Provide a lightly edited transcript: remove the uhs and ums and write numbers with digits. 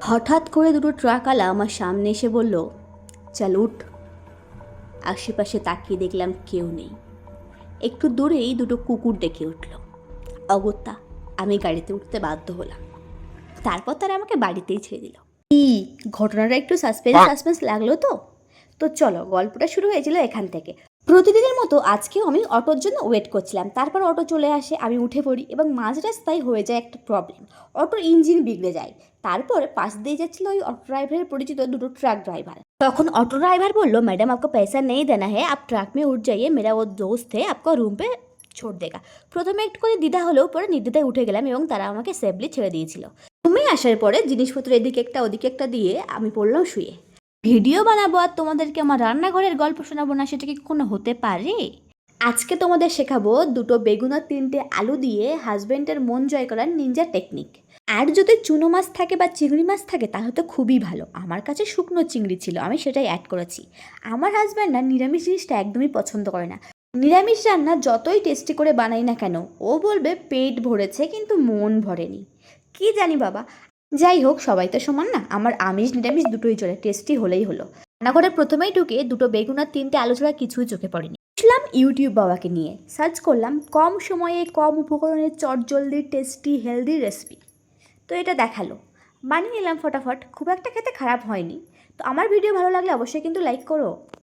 হঠাৎ করে দুটো ট্রাকওয়ালা আমার সামনে এসে বলল, চল উঠ। আশেপাশে তাকিয়ে দেখলাম কেউ নেই। একটু দূরেই দুটো কুকুর ডেকে উঠল। অগত্যা আমি গাড়িতে উঠতে বাধ্য হলাম। তারপর তারা আমাকে বাড়িতেই ছেড়ে দিল। ঘটনাটা একটু সাসপেন্স লাগলো তো। চলো, গল্পটা শুরু হয়েছিল এখান থেকে। প্রতিদিনের মতো আজকেও আমি অটোর জন্য ওয়েট করছিলাম। তারপর অটো চলে আসে, আমি উঠে পড়ি এবং মাঝ রাস্তায় হয়ে যায় একটা প্রবলেম। অটোর ইঞ্জিন বিগড়ে যায়। তারপর পাশ দিয়ে যাচ্ছিল ওই অটো ড্রাইভারের পরিচিত দুটো ট্রাক ড্রাইভার। তখন অটো ড্রাইভার বলল, मैडम आपको पैसा नहीं देना है, आप ट्रक में उठ जाइए, मेरा वो दोस्त है आपको रूम पे छोड़ देगा। প্রথমে একটু করে দ্বিধা হলেও পরে নির্দ্বিধায় উঠে গেলাম এবং তারা আমাকে সেফলি ছেড়ে দিয়েছিল। রুমে আসার পরে জিনিসপত্র এদিকে একটা ওদিকে একটা দিয়ে আমি পড়লাম শুয়ে। ভিডিও বানাবো আর তোমাদেরকে আমার রান্নাঘরের গল্প শোনাবো না, সেটা কি কখনো হতে পারে? আজকে তোমাদের শেখাবো দুটো বেগুন আর তিনটে আলু দিয়ে হাজব্যান্ডের মন জয় করার নিনজা টেকনিক। আর যদি চুনো মাছ থাকে বা চিংড়ি মাছ থাকে তাহলে তো খুবই ভালো। আমার কাছে শুকনো চিংড়ি ছিল, আমি সেটাই অ্যাড করেছি। আমার হাজব্যান্ড না নিরামিষ জিনিসটা একদমই পছন্দ করে না। নিরামিষ রান্না যতই টেস্টি করে বানাই না কেন, ও বলবে পেট ভরেছে কিন্তু মন ভরেনি। কি জানি বাবা। যাই হোক, সবাই তো সমান না, আমার আমিষ নিরামিষ দুটোই চলে, টেস্টি হলেই হলো। রান্নাঘরে প্রথমেই ঢুকে দুটো বেগুন আর তিনটে আলু ছাড়া কিছুই চোখে পড়েনি। বুঝলাম ইউটিউব বাবাকে নিয়ে সার্চ করলাম কম সময়ে কম উপকরণে চটজলদি টেস্টি হেলদি রেসিপি। তো এটা দেখালো, বানিয়ে নিলাম ফটাফট। খুব একটা খেতে খারাপ হয়নি। তো আমার ভিডিও ভালো লাগলে অবশ্যই কিন্তু লাইক করো।